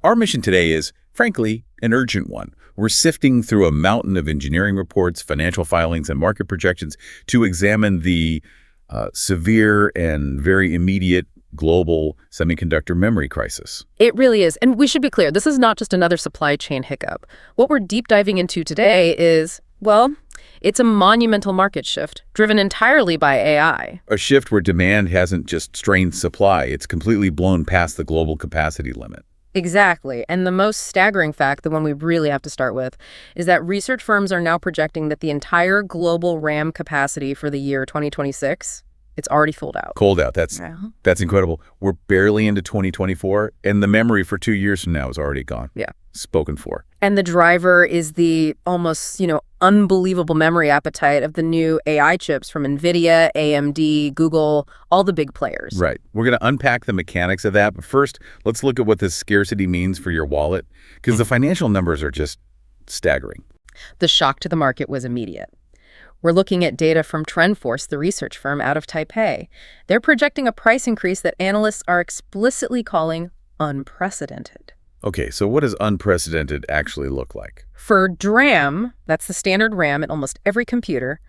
Our mission today is, frankly, an urgent one. We're sifting through a mountain of engineering reports, financial filings, and market projections to examine the severe and very immediate global semiconductor memory crisis. It really is. And we should be clear, this is not just another supply chain hiccup. What we're deep diving into today is, well, it's a monumental market shift driven entirely by AI. A shift where demand hasn't just strained supply, it's completely blown past the global capacity limit. Exactly. And the most staggering fact, the one we really have to start with, is that research firms are now projecting that the entire global RAM capacity for the year 2026, it's already sold out. Cold out. That's incredible. We're barely into 2024, and the memory for 2 years from now is already gone. Yeah. Spoken for. And the driver is the almost, unbelievable memory appetite of the new AI chips from Nvidia, AMD, Google, all the big players. Right. We're going to unpack the mechanics of that, but first, let's look at what this scarcity means for your wallet, because the financial numbers are just staggering. The shock to the market was immediate. We're looking at data from TrendForce, the research firm out of Taipei. They're projecting a price increase that analysts are explicitly calling unprecedented. Okay, so what does unprecedented actually look like? For DRAM, that's the standard RAM in almost every computer,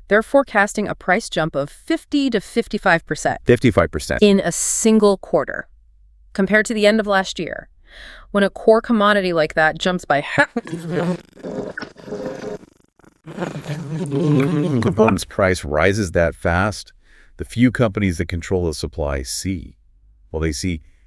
they're forecasting a price jump of 50 to 55%. 55%. In a single quarter, compared to the end of last year. When a core commodity like that jumps by half... components price rises that fast, the few companies that control the supply see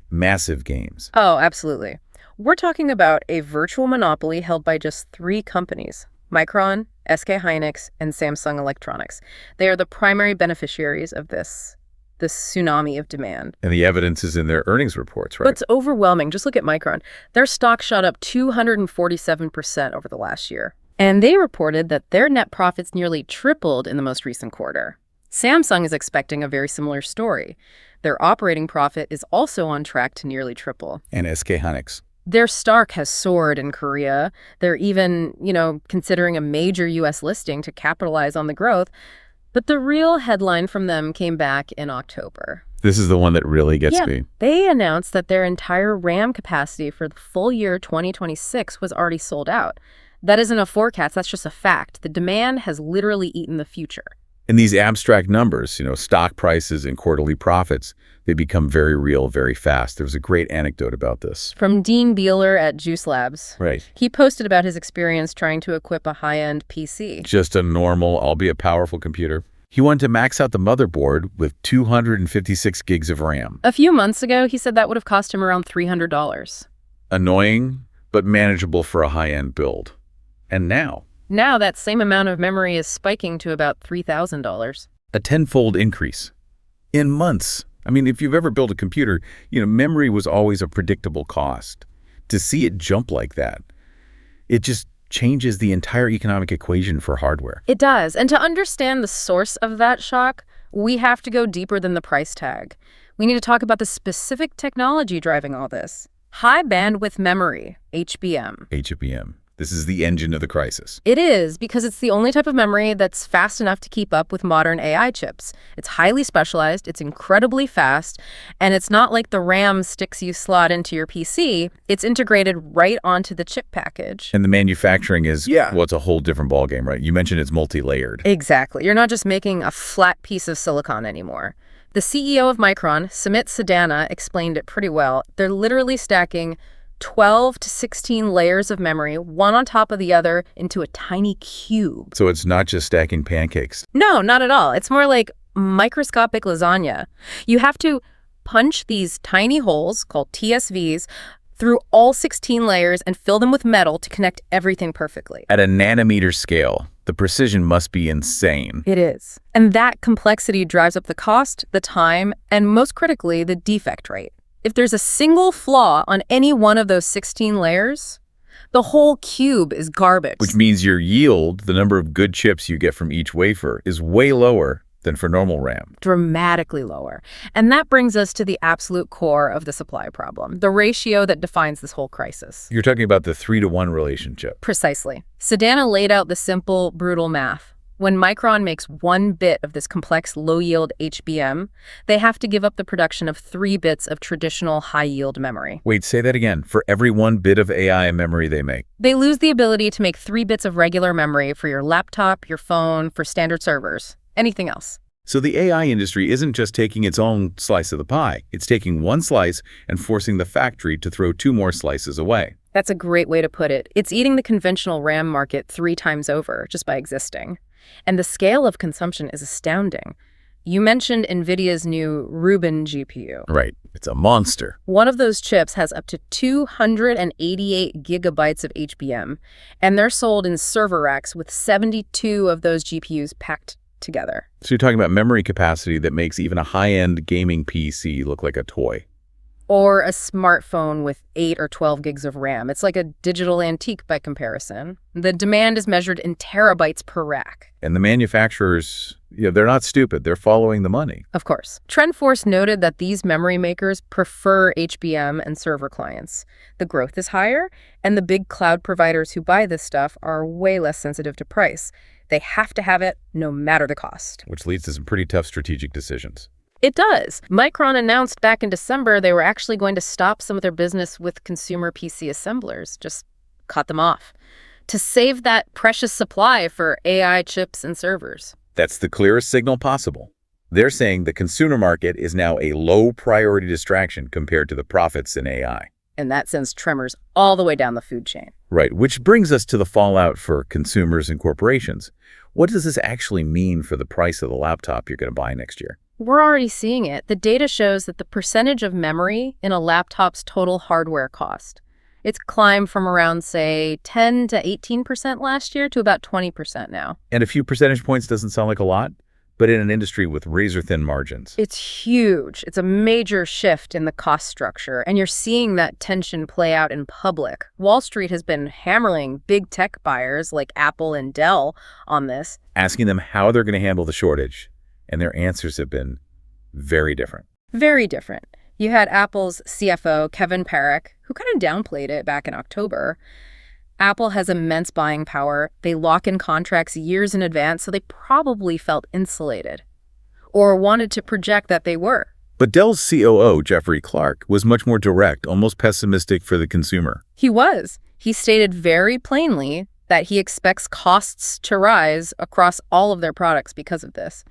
massive gains. Oh, absolutely. We're talking about a virtual monopoly held by just 3 companies, Micron, SK Hynix, and Samsung Electronics. They are the primary beneficiaries of this tsunami of demand. And the evidence is in their earnings reports, right? But it's overwhelming. Just look at Micron. Their stock shot up 247% over the last year. And they reported that their net profits nearly tripled in the most recent quarter. Samsung is expecting a very similar story. Their operating profit is also on track to nearly triple. And SK Hynix. Their stock has soared in Korea. They're even, considering a major U.S. listing to capitalize on the growth. But the real headline from them came back in October. This is the one that really gets me. They announced that their entire RAM capacity for the full year 2026 was already sold out. That isn't a forecast, that's just a fact. The demand has literally eaten the future. And these abstract numbers, stock prices and quarterly profits, they become very real very fast. There was a great anecdote about this. From Dean Beeler at Juice Labs. Right. He posted about his experience trying to equip a high-end PC. Just a normal, albeit powerful computer. He wanted to max out the motherboard with 256 gigs of RAM. A few months ago, he said that would have cost him around $300. Annoying, but manageable for a high-end build. And now that same amount of memory is spiking to about $3,000. A tenfold increase in months. I mean, if you've ever built a computer, memory was always a predictable cost. To see it jump like that, it just changes the entire economic equation for hardware. It does. And to understand the source of that shock, we have to go deeper than the price tag. We need to talk about the specific technology driving all this. High bandwidth memory, HBM. HBM. This is the engine of the crisis. It is, because it's the only type of memory that's fast enough to keep up with modern AI chips. It's highly specialized, it's incredibly fast, and it's not like the RAM sticks you slot into your PC. It's integrated right onto the chip package. And the manufacturing is, it's a whole different ballgame, right? You mentioned it's multi-layered. Exactly. You're not just making a flat piece of silicon anymore. The CEO of Micron, Sumit Sadana, explained it pretty well. They're literally stacking 12 to 16 layers of memory, one on top of the other, into a tiny cube. So it's not just stacking pancakes. No, not at all. It's more like microscopic lasagna. You have to punch these tiny holes, called TSVs, through all 16 layers and fill them with metal to connect everything perfectly. At a nanometer scale, the precision must be insane. It is. And that complexity drives up the cost, the time, and most critically, the defect rate. If there's a single flaw on any one of those 16 layers, the whole cube is garbage. Which means your yield, the number of good chips you get from each wafer, is way lower than for normal RAM. Dramatically lower. And that brings us to the absolute core of the supply problem, the ratio that defines this whole crisis. You're talking about the 3-to-1 relationship. Precisely. Sadana laid out the simple, brutal math. When Micron makes 1 bit of this complex low-yield HBM, they have to give up the production of 3 bits of traditional high-yield memory. Wait, say that again. For every 1 bit of AI memory they make. They lose the ability to make 3 bits of regular memory for your laptop, your phone, for standard servers, anything else. So the AI industry isn't just taking its own slice of the pie. It's taking one slice and forcing the factory to throw 2 more slices away. That's a great way to put it. It's eating the conventional RAM market 3 times over just by existing. And the scale of consumption is astounding. You mentioned Nvidia's new Rubin GPU. Right. It's a monster. One of those chips has up to 288 gigabytes of HBM, and they're sold in server racks with 72 of those GPUs packed together. So you're talking about memory capacity that makes even a high-end gaming PC look like a toy. Or a smartphone with 8 or 12 gigs of RAM. It's like a digital antique by comparison. The demand is measured in terabytes per rack. And the manufacturers, they're not stupid. They're following the money. Of course. TrendForce noted that these memory makers prefer HBM and server clients. The growth is higher, and the big cloud providers who buy this stuff are way less sensitive to price. They have to have it no matter the cost. Which leads to some pretty tough strategic decisions. It does. Micron announced back in December they were actually going to stop some of their business with consumer PC assemblers, just cut them off, to save that precious supply for AI chips and servers. That's the clearest signal possible. They're saying the consumer market is now a low-priority distraction compared to the profits in AI. And that sends tremors all the way down the food chain. Right, which brings us to the fallout for consumers and corporations. What does this actually mean for the price of the laptop you're going to buy next year? We're already seeing it. The data shows that the percentage of memory in a laptop's total hardware cost, it's climbed from around, say, 10 to 18% last year to about 20% now. And a few percentage points doesn't sound like a lot, but in an industry with razor-thin margins. It's huge. It's a major shift in the cost structure, and you're seeing that tension play out in public. Wall Street has been hammering big tech buyers like Apple and Dell on this, asking them how they're going to handle the shortage. And their answers have been very different. Very different. You had Apple's CFO, Kevin Parrick, who kind of downplayed it back in October. Apple has immense buying power. They lock in contracts years in advance, so they probably felt insulated or wanted to project that they were. But Dell's COO, Jeffrey Clark, was much more direct, almost pessimistic for the consumer. He was. He stated very plainly that he expects costs to rise across all of their products because of this.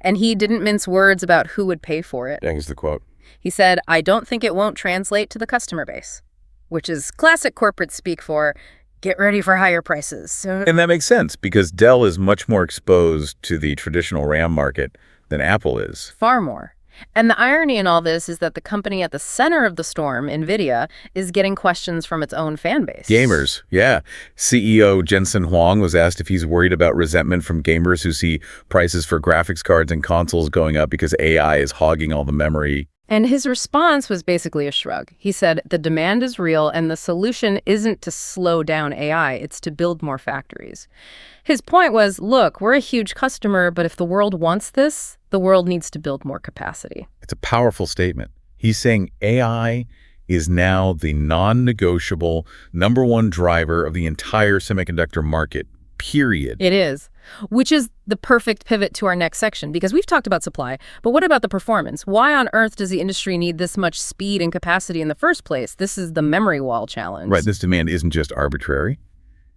And he didn't mince words about who would pay for it. Here's the quote. He said, "I don't think it won't translate to the customer base," which is classic corporate speak for, get ready for higher prices. And that makes sense because Dell is much more exposed to the traditional RAM market than Apple is. Far more. And the irony in all this is that the company at the center of the storm, Nvidia, is getting questions from its own fan base. Gamers, yeah. CEO Jensen Huang was asked if he's worried about resentment from gamers who see prices for graphics cards and consoles going up because AI is hogging all the memory. And his response was basically a shrug. He said, the demand is real and the solution isn't to slow down AI, it's to build more factories. His point was, look, we're a huge customer, but if the world wants this, the world needs to build more capacity. It's a powerful statement. He's saying AI is now the non-negotiable #1 driver of the entire semiconductor market, period. It is, which is the perfect pivot to our next section, because we've talked about supply, but what about the performance? Why on earth does the industry need this much speed and capacity in the first place? This is the memory wall challenge. Right, this demand isn't just arbitrary.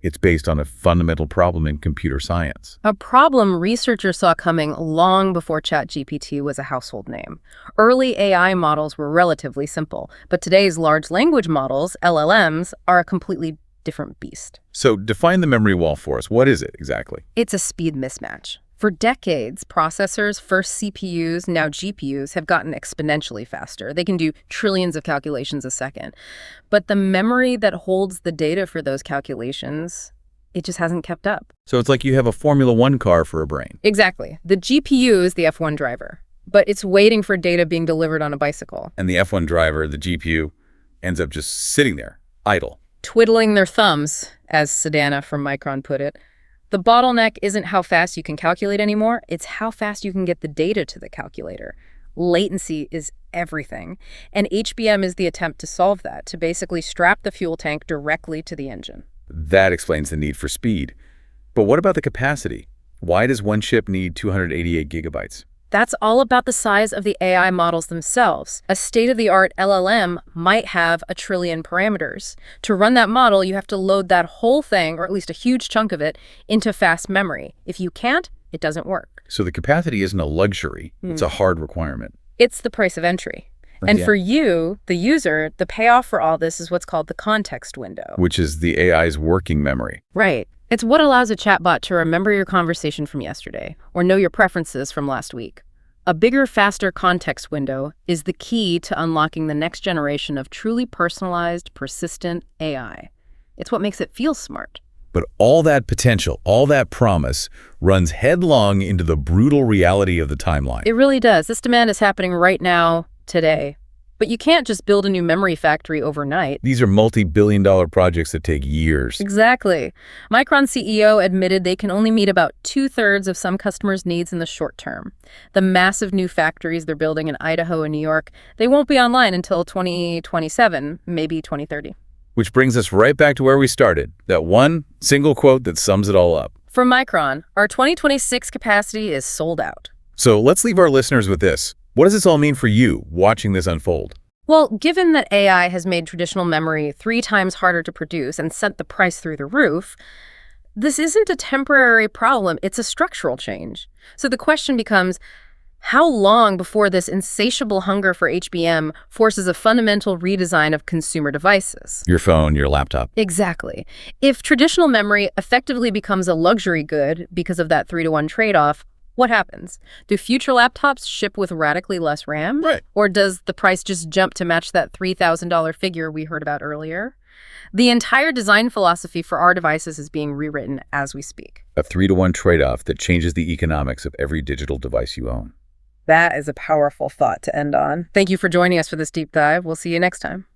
It's based on a fundamental problem in computer science. A problem researchers saw coming long before ChatGPT was a household name. Early AI models were relatively simple, but today's large language models, LLMs, are a completely different beast. So define the memory wall for us. What is it exactly? It's a speed mismatch. For decades, processors, first CPUs, now GPUs, have gotten exponentially faster. They can do trillions of calculations a second. But the memory that holds the data for those calculations, it just hasn't kept up. So it's like you have a Formula One car for a brain. Exactly. The GPU is the F1 driver, but it's waiting for data being delivered on a bicycle. And the F1 driver, the GPU, ends up just sitting there, idle. Twiddling their thumbs, as Sedana from Micron put it. The bottleneck isn't how fast you can calculate anymore, it's how fast you can get the data to the calculator. Latency is everything, and HBM is the attempt to solve that, to basically strap the fuel tank directly to the engine. That explains the need for speed. But what about the capacity? Why does one chip need 288 gigabytes? That's all about the size of the AI models themselves. A state-of-the-art LLM might have 1 trillion parameters. To run that model, you have to load that whole thing, or at least a huge chunk of it, into fast memory. If you can't, it doesn't work. So the capacity isn't a luxury, it's a hard requirement. It's the price of entry. And for you, the user, the payoff for all this is what's called the context window. Which is the AI's working memory. Right. It's what allows a chatbot to remember your conversation from yesterday or know your preferences from last week. A bigger, faster context window is the key to unlocking the next generation of truly personalized, persistent AI. It's what makes it feel smart. But all that potential, all that promise, runs headlong into the brutal reality of the timeline. It really does. This demand is happening right now, today. But you can't just build a new memory factory overnight. These are multi-billion-dollar projects that take years. Exactly. Micron CEO admitted they can only meet about 2/3 of some customers' needs in the short term. The massive new factories they're building in Idaho and New York, they won't be online until 2027, maybe 2030. Which brings us right back to where we started, that one single quote that sums it all up. For Micron, our 2026 capacity is sold out. So let's leave our listeners with this. What does this all mean for you watching this unfold? Well, given that AI has made traditional memory 3 times harder to produce and sent the price through the roof, this isn't a temporary problem, it's a structural change. So the question becomes, how long before this insatiable hunger for HBM forces a fundamental redesign of consumer devices? Your phone, your laptop. Exactly. If traditional memory effectively becomes a luxury good because of that 3-to-1 trade-off, what happens? Do future laptops ship with radically less RAM? Right. Or does the price just jump to match that $3,000 figure we heard about earlier? The entire design philosophy for our devices is being rewritten as we speak. A 3-to-1 trade-off that changes the economics of every digital device you own. That is a powerful thought to end on. Thank you for joining us for this deep dive. We'll see you next time.